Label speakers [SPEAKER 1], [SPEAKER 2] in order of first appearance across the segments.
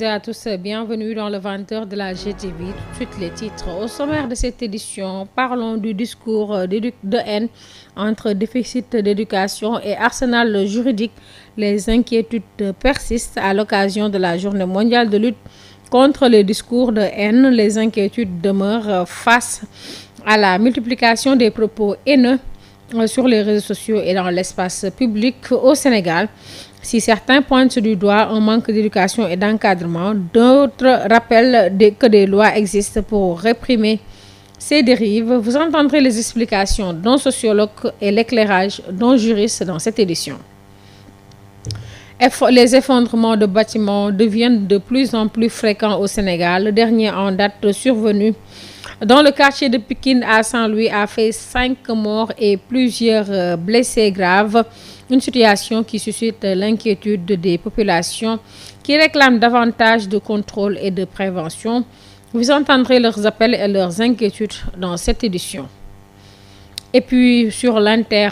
[SPEAKER 1] toutes et à tous, bienvenue dans le 20h de la GTV. Tout de suite les titres. Au sommaire de cette édition, parlons du discours de haine entre déficit d'éducation et arsenal juridique. Les inquiétudes persistent à l'occasion de la journée mondiale de lutte contre les discours de haine. Les inquiétudes demeurent face à la multiplication des propos haineux sur les réseaux sociaux et dans l'espace public au Sénégal. Si certains pointent du doigt un manque d'éducation et d'encadrement, d'autres rappellent que des lois existent pour réprimer ces dérives. Vous entendrez les explications d'un sociologue et l'éclairage d'un juriste dans cette édition. Les effondrements de bâtiments deviennent de plus en plus fréquents au Sénégal. Le dernier en date survenu dans le quartier de Pikine à Saint-Louis a fait 5 morts et plusieurs blessés graves. Une situation qui suscite l'inquiétude des populations qui réclament davantage de contrôle et de prévention. Vous entendrez leurs appels et leurs inquiétudes dans cette édition. Et puis sur l'Inter,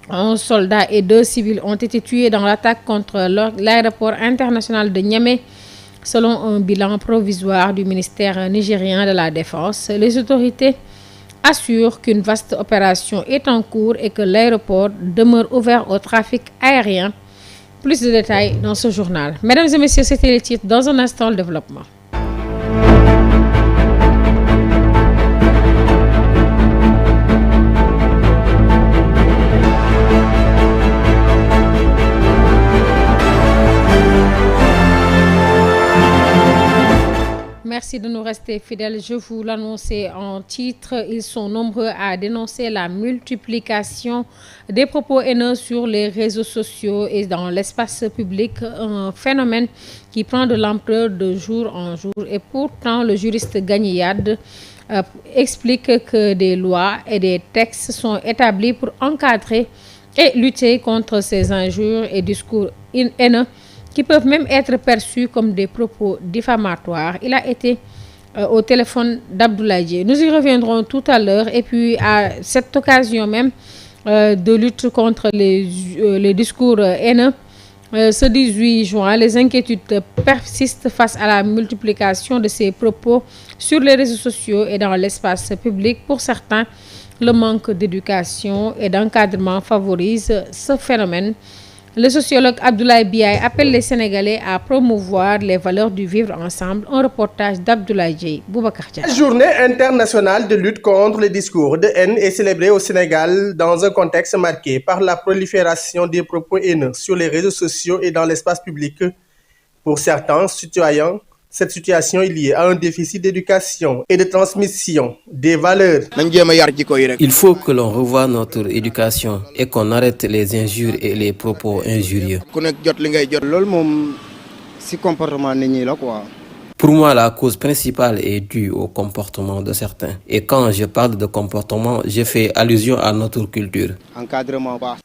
[SPEAKER 1] 11 soldats et 2 civils ont été tués dans l'attaque contre l'aéroport international de Niamey. Selon un bilan provisoire du ministère nigérien de la Défense, les autorités assurent qu'une vaste opération est en cours et que l'aéroport demeure ouvert au trafic aérien. Plus de détails dans ce journal. Mesdames et messieurs, c'était les titres. Dans un instant, le développement. Merci de nous rester fidèles. Je vous l'annonçais en titre. Ils sont nombreux à dénoncer la multiplication des propos haineux sur les réseaux sociaux et dans l'espace public, un phénomène qui prend de l'ampleur de jour en jour. Et pourtant, le juriste Gagniad explique que des lois et des textes sont établis pour encadrer et lutter contre ces injures et discours haineux qui peuvent même être perçus comme des propos diffamatoires. Il a été au téléphone d'Abdoulaye Dièye. Nous y reviendrons tout à l'heure. Et puis, à cette occasion même de lutte contre les discours haineux, ce 18 juin, les inquiétudes persistent face à la multiplication de ces propos sur les réseaux sociaux et dans l'espace public. Pour certains, le manque d'éducation et d'encadrement favorise ce phénomène. Le sociologue Abdoulaye Biaye appelle les Sénégalais à promouvoir les valeurs du vivre ensemble. Un reportage d'Abdoulaye Dièye. Boubacar Dia.
[SPEAKER 2] La journée internationale de lutte contre les discours de haine est célébrée au Sénégal dans un contexte marqué par la prolifération des propos haineux sur les réseaux sociaux et dans l'espace public. Pour certains citoyens, cette situation est liée à un déficit d'éducation et de transmission des valeurs.
[SPEAKER 3] Il faut que l'on revoie notre éducation et qu'on arrête les injures et les propos injurieux. Pour moi, la cause principale est due au comportement de certains. Et quand je parle de comportement, je fais allusion à notre culture.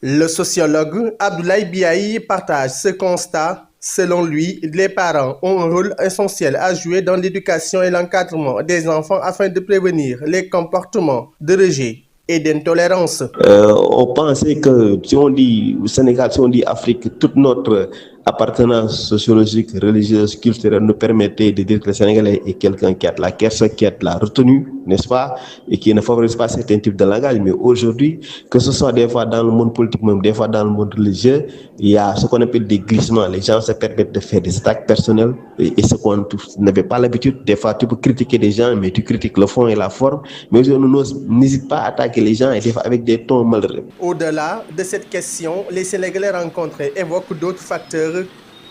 [SPEAKER 2] Le sociologue Abdoulaye Biaye partage ce constat. Selon lui, les parents ont un rôle essentiel à jouer dans l'éducation et l'encadrement des enfants afin de prévenir les comportements de rejet et d'intolérance.
[SPEAKER 4] On pensait que si on dit Sénégal, si on dit Afrique, toute notre appartenance sociologique, religieuse, culturelle nous permettait de dire que le Sénégalais est quelqu'un qui a de la kersa, qui a de la retenue, n'est-ce pas, et qui ne favorise pas certains types de langage. Mais aujourd'hui, que ce soit des fois dans le monde politique, même des fois dans le monde religieux, il y a ce qu'on appelle des glissements. Les gens se permettent de faire des attaques personnelles et ce qu'on n'avait pas l'habitude. Des fois, tu peux critiquer des gens, mais tu critiques le fond et la forme. Mais on n'hésite pas à attaquer les gens et des fois avec des tons malheureux.
[SPEAKER 2] Au-delà de cette question, les Sénégalais rencontrés évoquent d'autres facteurs,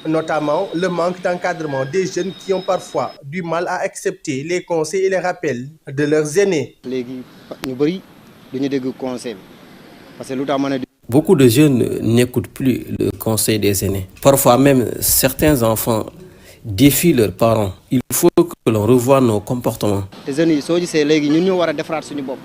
[SPEAKER 2] notamment le manque d'encadrement des jeunes qui ont parfois du mal à accepter les conseils et les rappels de leurs aînés.
[SPEAKER 3] Beaucoup de jeunes n'écoutent plus le conseil des aînés. Parfois même, certains enfants défient leurs parents. Il faut que l'on revoie nos comportements.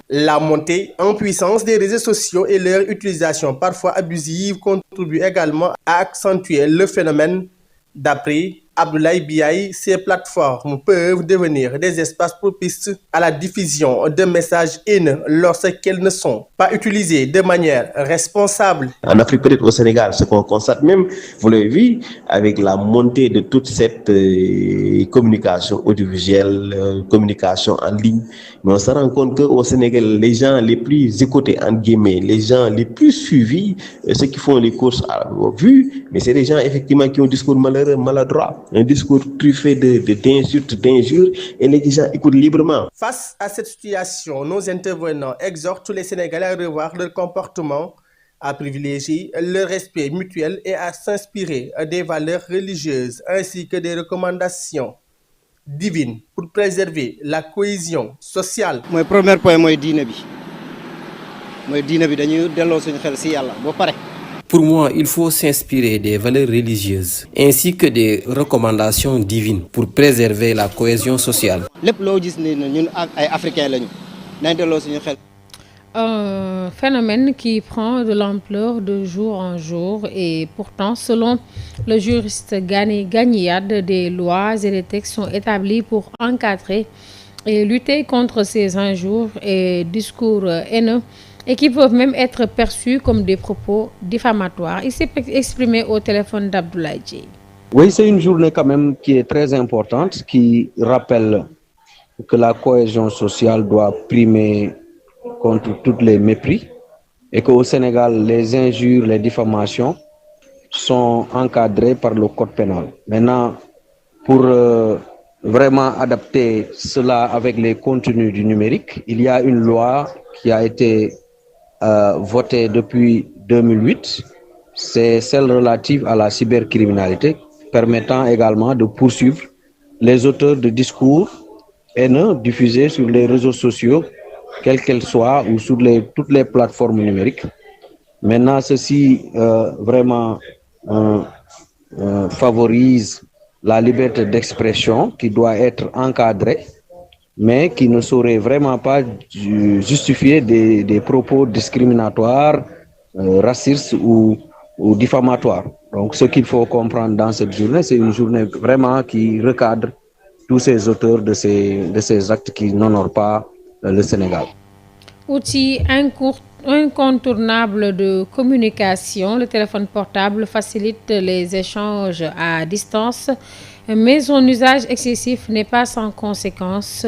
[SPEAKER 2] La montée en puissance des réseaux sociaux et leur utilisation parfois abusive contribuent également à accentuer le phénomène. D'après Abdoulaye Biaye, ces plateformes peuvent devenir des espaces propices à la diffusion de messages haineux lorsqu'elles ne sont pas utilisées de manière responsable.
[SPEAKER 4] En Afrique, peut-être au Sénégal, ce qu'on constate même, vous l'avez vu, avec la montée de toute cette communication audiovisuelle, communication en ligne, mais on se rend compte qu'au Sénégal, les gens les plus écoutés, entre guillemets, les gens les plus suivis, ceux qui font les courses à vue, mais c'est des gens effectivement qui ont un discours malheureux, maladroit, un discours truffé d'insultes, d'injures, et les gens écoutent librement.
[SPEAKER 2] Face à cette situation, nos intervenants exhortent les Sénégalais à revoir leur comportement, à privilégier le respect mutuel et à s'inspirer des valeurs religieuses ainsi que des recommandations divines pour préserver la cohésion sociale.
[SPEAKER 5] Mon premier point, c'est diine bi. Mooy diine bi dañuy delloo suñu xel ci Yàlla ba pare.
[SPEAKER 3] Pour moi, il faut s'inspirer des valeurs religieuses ainsi que des recommandations divines pour préserver la cohésion sociale.
[SPEAKER 5] Lépp loo gis ni ñun ay Africains lañu nañ delloo suñu xel.
[SPEAKER 1] Un phénomène qui prend de l'ampleur de jour en jour et pourtant, selon le juriste Gagniyad, des lois et des textes sont établis pour encadrer et lutter contre ces injures et discours haineux et qui peuvent même être perçus comme des propos diffamatoires. Il s'est exprimé au téléphone d'Abdoulaye Dieye.
[SPEAKER 6] Oui, c'est une journée quand même qui est très importante, qui rappelle que la cohésion sociale doit primer contre tous les mépris et qu'au Sénégal, les injures, les diffamations sont encadrées par le code pénal. Maintenant, pour vraiment adapter cela avec les contenus du numérique, il y a une loi qui a été votée depuis 2008. C'est celle relative à la cybercriminalité, permettant également de poursuivre les auteurs de discours haineux diffusés sur les réseaux sociaux, quelles qu'elles soient, ou sur toutes les plateformes numériques. Maintenant, ceci vraiment favorise la liberté d'expression qui doit être encadrée, mais qui ne saurait vraiment pas justifier des propos discriminatoires, racistes ou diffamatoires. Donc, ce qu'il faut comprendre dans cette journée, c'est une journée vraiment qui recadre tous ces auteurs de ces actes qui n'honorent pas le Sénégal.
[SPEAKER 1] Outil incontournable de communication, le téléphone portable facilite les échanges à distance, mais son usage excessif n'est pas sans conséquences.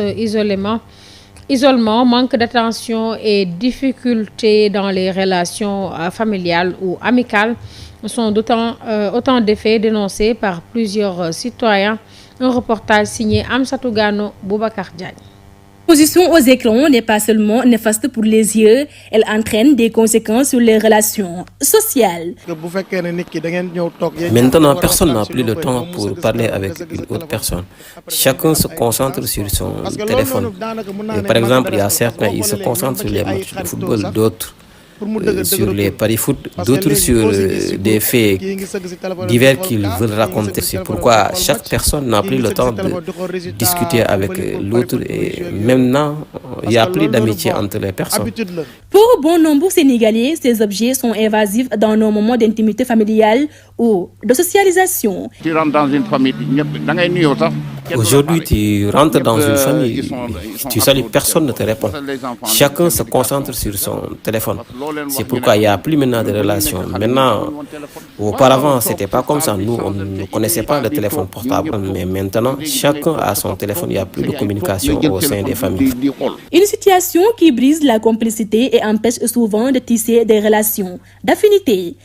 [SPEAKER 1] Isolement, manque d'attention et difficultés dans les relations familiales ou amicales sont autant d'effets dénoncés par plusieurs citoyens. Un reportage signé Amsatou Gano Boubacar Diagne.
[SPEAKER 7] L'exposition aux écrans n'est pas seulement néfaste pour les yeux, elle entraîne des conséquences sur les relations sociales.
[SPEAKER 3] Maintenant, personne n'a plus le temps pour parler avec une autre personne. Chacun se concentre sur son téléphone. Et par exemple, il y a certains, ils se concentrent sur les matchs de football, d'autres sur les paris foot, d'autres sur des faits divers qu'ils veulent raconter. C'est pourquoi chaque personne n'a plus le temps de discuter avec l'autre et maintenant, il n'y a plus d'amitié entre les personnes.
[SPEAKER 7] Pour bon nombre de Sénégalais, ces objets sont évasifs dans nos moments d'intimité familiale ou de socialisation.
[SPEAKER 8] Tu rentres dans une famille,
[SPEAKER 3] aujourd'hui, tu rentres dans une famille, tu salues, personne ne te répond. Chacun se concentre sur son téléphone. C'est pourquoi il n'y a plus maintenant de relations. Maintenant, auparavant, ce n'était pas comme ça. Nous, on ne connaissait pas le téléphone portable. Mais maintenant, chacun a son téléphone. Il n'y a plus de communication au sein des familles.
[SPEAKER 7] Une situation qui brise la complicité et empêche souvent de tisser des relations d'affinité.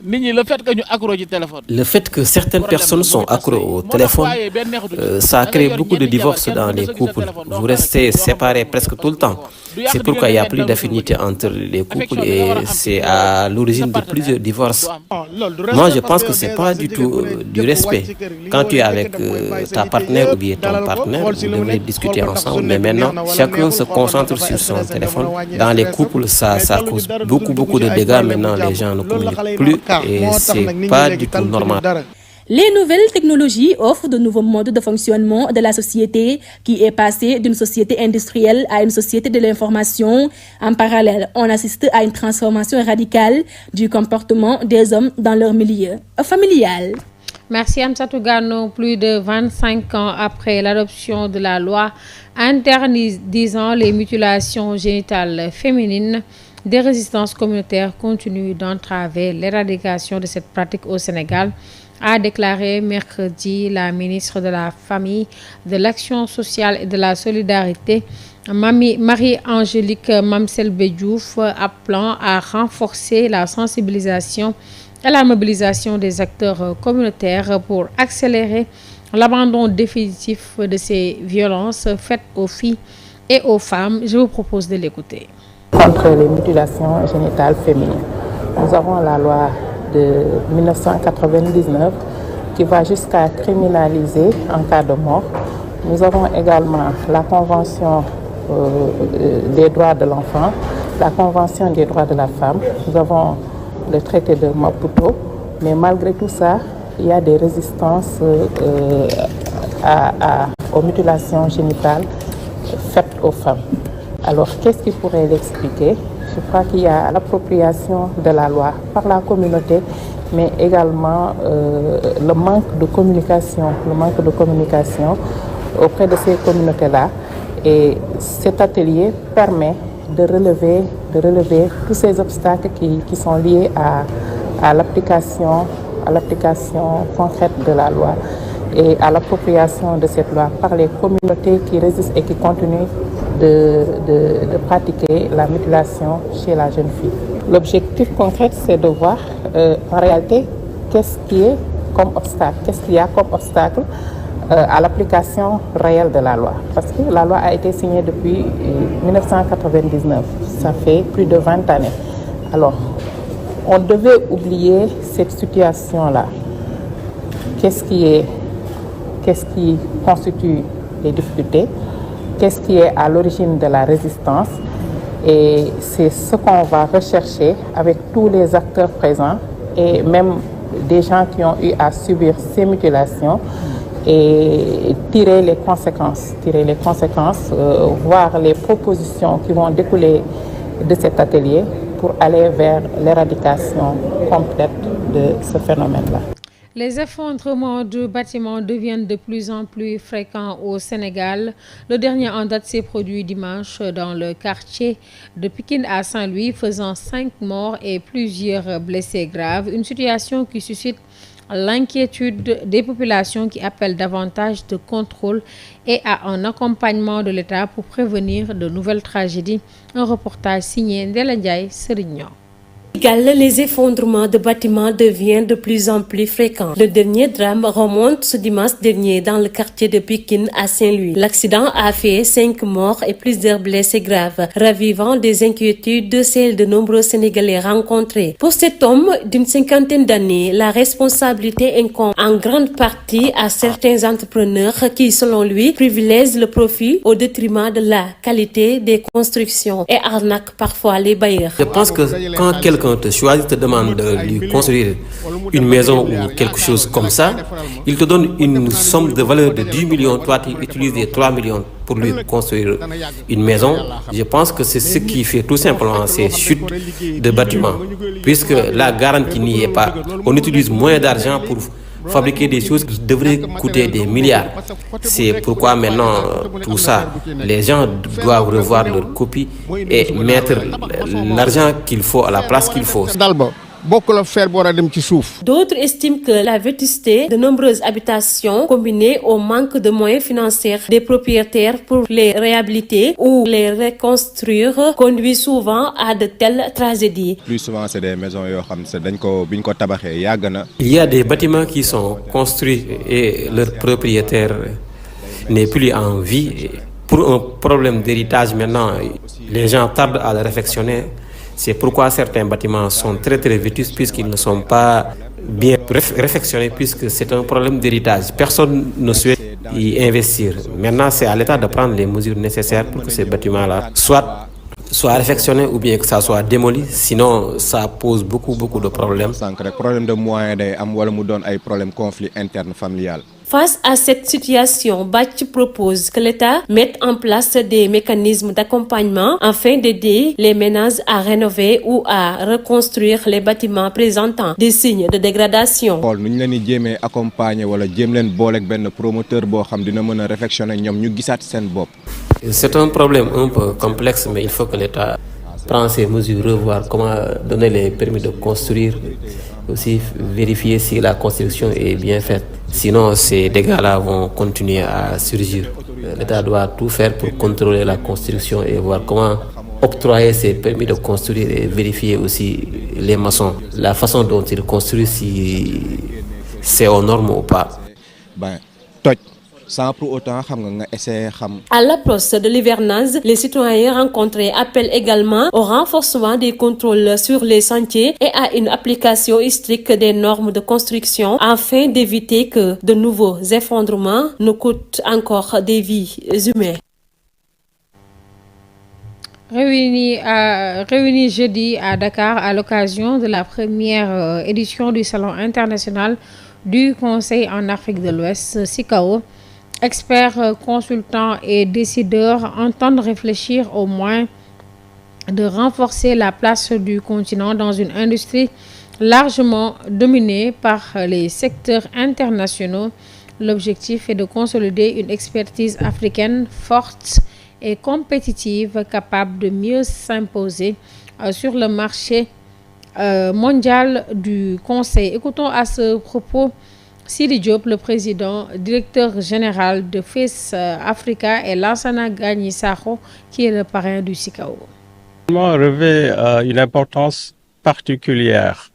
[SPEAKER 3] Le fait que certaines personnes sont accros au téléphone, ça crée beaucoup de divorces dans les couples. Vous restez séparés presque tout le temps. C'est pourquoi il n'y a plus d'affinité entre les couples et c'est à l'origine de plusieurs divorces. Moi, je pense que ce n'est pas du tout du respect. Quand tu es avec ta partenaire ou bien ton partenaire, vous devez discuter ensemble. Mais maintenant, chacun se concentre sur son téléphone. Dans les couples, ça cause beaucoup de dégâts. Maintenant, les gens ne communiquent plus et ce n'est pas du tout normal.
[SPEAKER 7] Les nouvelles technologies offrent de nouveaux modes de fonctionnement de la société qui est passée d'une société industrielle à une société de l'information. En parallèle, on assiste à une transformation radicale du comportement des hommes dans leur milieu familial.
[SPEAKER 1] Merci Amsatou Gano. Plus de 25 ans après l'adoption de la loi interdisant les mutilations génitales féminines, des résistances communautaires continuent d'entraver l'éradication de cette pratique au Sénégal, a déclaré mercredi la ministre de la Famille, de l'Action sociale et de la Solidarité, Marie-Angélique Mamselbe Diouf, appelant à renforcer la sensibilisation et la mobilisation des acteurs communautaires pour accélérer l'abandon définitif de ces violences faites aux filles et aux femmes. Je vous propose de l'écouter.
[SPEAKER 8] Contre les mutilations génitales féminines, nous avons la loi de 1999 qui va jusqu'à criminaliser en cas de mort. Nous avons également la Convention des droits de l'enfant, la Convention des droits de la femme. Nous avons le traité de Maputo, mais malgré tout ça, il y a des résistances aux mutilations génitales faites aux femmes. Alors, qu'est-ce qui pourrait l'expliquer? Je crois qu'il y a l'appropriation de la loi par la communauté, mais également le manque de communication auprès de ces communautés-là. Et cet atelier permet de relever tous ces obstacles qui sont liés à l'application concrète de la loi et à l'appropriation de cette loi par les communautés qui résistent et qui continuent de pratiquer la mutilation chez la jeune fille. L'objectif concret, c'est de voir en réalité qu'est-ce qu'il y a comme obstacle à l'application réelle de la loi. Parce que la loi a été signée depuis 1999, ça fait plus de 20 années. Alors, on devait oublier cette situation-là. Qu'est-ce qui constitue les difficultés? Qu'est-ce qui est à l'origine de la résistance? Et c'est ce qu'on va rechercher avec tous les acteurs présents et même des gens qui ont eu à subir ces mutilations et tirer les conséquences, voir les propositions qui vont découler de cet atelier pour aller vers l'éradication complète de ce phénomène-là.
[SPEAKER 1] Les effondrements de bâtiments deviennent de plus en plus fréquents au Sénégal. Le dernier en date s'est produit dimanche dans le quartier de Pikine à Saint-Louis, faisant 5 morts et plusieurs blessés graves. Une situation qui suscite l'inquiétude des populations qui appellent davantage de contrôle et à un accompagnement de l'État pour prévenir de nouvelles tragédies. Un reportage signé Ndella Ndiaye Serignan.
[SPEAKER 9] Les effondrements de bâtiments deviennent de plus en plus fréquents. Le dernier drame remonte ce dimanche dernier dans le quartier de Pikine à Saint-Louis. L'accident a fait 5 morts et plusieurs blessés graves, ravivant des inquiétudes de celles de nombreux Sénégalais rencontrés. Pour cet homme d'une 50aine d'années, la responsabilité incombe en grande partie à certains entrepreneurs qui, selon lui, privilègent le profit au détriment de la qualité des constructions et arnaquent parfois les bailleurs.
[SPEAKER 3] Je pense que quand quelqu'un te choisit, te demande de lui construire une maison ou quelque chose comme ça, il te donne une somme de valeur de 10 millions, toi tu utilises les 3 millions pour lui construire une maison. Je pense que c'est ce qui fait tout simplement ces chutes de bâtiments, puisque la garantie n'y est pas. On utilise moins d'argent pour fabriquer des choses qui devraient coûter des milliards. C'est pourquoi maintenant, tout ça, les gens doivent revoir leur copie et mettre l'argent qu'il faut à la place qu'il faut.
[SPEAKER 9] D'autres estiment que la vétusté de nombreuses habitations combinée au manque de moyens financiers des propriétaires pour les réhabiliter ou les reconstruire conduit souvent à de telles tragédies.
[SPEAKER 10] Plus souvent, c'est des maisons
[SPEAKER 3] Il y a des bâtiments qui sont construits et leur propriétaire n'est plus en vie. Pour un problème d'héritage maintenant, les gens tardent à le réfectionner. C'est pourquoi certains bâtiments sont très vétustes puisqu'ils ne sont pas bien réfectionnés, puisque c'est un problème d'héritage. Personne ne souhaite y investir. Maintenant, c'est à l'État de prendre les mesures nécessaires pour que ces bâtiments-là soient réfectionnés ou bien que ça soit démoli. Sinon, ça pose beaucoup de problèmes.
[SPEAKER 10] Problème de moyens, problème conflit interne familial.
[SPEAKER 9] Face à cette situation, Batch propose que l'État mette en place des mécanismes d'accompagnement afin d'aider les ménages à rénover ou à reconstruire les bâtiments présentant des signes de dégradation.
[SPEAKER 3] C'est un problème un peu complexe, mais il faut que l'État prenne ses mesures, revoir comment donner les permis de construire, aussi vérifier si la construction est bien faite. Sinon, ces dégâts-là vont continuer à surgir. L'État doit tout faire pour contrôler la construction et voir comment octroyer ces permis de construire et vérifier aussi les maçons, la façon dont ils construisent, si c'est aux normes ou pas.
[SPEAKER 10] Sans pour autant essayer.
[SPEAKER 9] À l'approche de l'hivernage, les citoyens rencontrés appellent également au renforcement des contrôles sur les chantiers et à une application stricte des normes de construction afin d'éviter que de nouveaux effondrements ne coûtent encore des vies humaines.
[SPEAKER 1] Réunis jeudi à Dakar à l'occasion de la première édition du Salon international du Conseil en Afrique de l'Ouest, CICAO. Experts, consultants et décideurs entendent réfléchir au moins de renforcer la place du continent dans une industrie largement dominée par les secteurs internationaux. L'objectif est de consolider une expertise africaine forte et compétitive, capable de mieux s'imposer sur le marché mondial du Conseil. Écoutons à ce propos Sidi Diop, le président, directeur général de FACE Africa, et Lansana Gagny Sakho, qui est le parrain du CICAO.
[SPEAKER 11] Revêt une importance particulière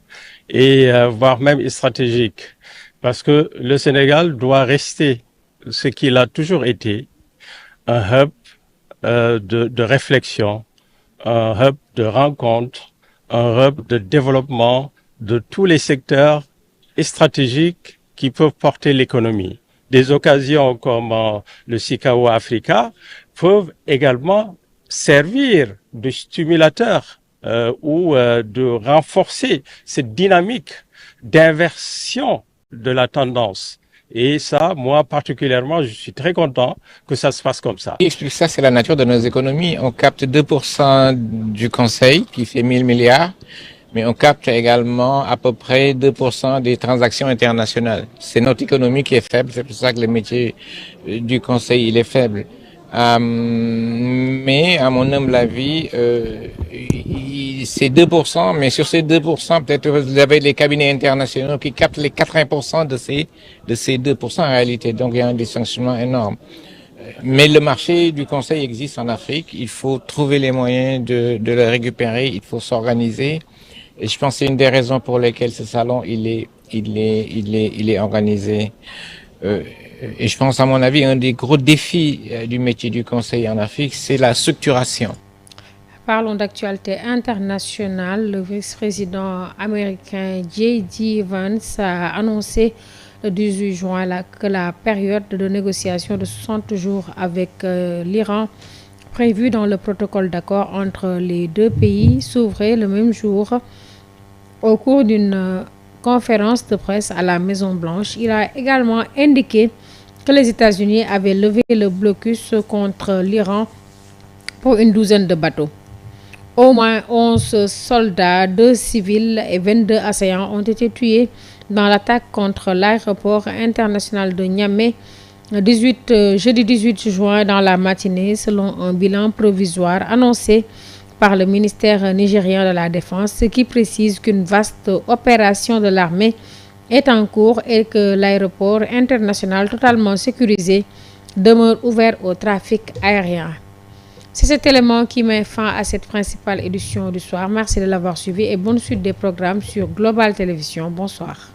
[SPEAKER 11] et voire même stratégique, parce que le Sénégal doit rester ce qu'il a toujours été, un hub de réflexion, un hub de rencontre, un hub de développement de tous les secteurs stratégiques qui peuvent porter l'économie. Des occasions comme le CICAO Africa peuvent également servir de stimulateur ou de renforcer cette dynamique d'inversion de la tendance. Et ça, moi particulièrement, je suis très content que ça se passe comme ça.
[SPEAKER 12] Explique ça, c'est la nature de nos économies. On capte 2% du Conseil, qui fait 1000 milliards. Mais on capte également à peu près 2% des transactions internationales. C'est notre économie qui est faible, c'est pour ça que le métier du Conseil il est faible. Mais à mon humble avis, c'est 2%, mais sur ces 2%, peut-être vous avez les cabinets internationaux qui captent les 80% de ces 2% en réalité. Donc il y a un dysfonctionnement énorme. Mais le marché du Conseil existe en Afrique, il faut trouver les moyens de le récupérer, il faut s'organiser. Et je pense que c'est une des raisons pour lesquelles ce salon il est organisé. Et je pense, à mon avis, un des gros défis du métier du Conseil en Afrique, c'est la structuration.
[SPEAKER 1] Parlons d'actualité internationale. Le vice-président américain J.D. Vance a annoncé le 18 juin que la période de négociation de 60 jours avec l'Iran, prévue dans le protocole d'accord entre les deux pays, s'ouvrait le même jour. Au cours d'une conférence de presse à la Maison-Blanche, il a également indiqué que les États-Unis avaient levé le blocus contre l'Iran pour une douzaine de bateaux. Au moins 11 soldats, 2 civils et 22 assaillants ont été tués dans l'attaque contre l'aéroport international de Niamey jeudi 18 juin dans la matinée, selon un bilan provisoire annoncé par le ministère nigérien de la Défense, qui précise qu'une vaste opération de l'armée est en cours et que l'aéroport international totalement sécurisé demeure ouvert au trafic aérien. C'est cet élément qui met fin à cette principale édition du soir. Merci de l'avoir suivi et bonne suite des programmes sur Global Télévision. Bonsoir.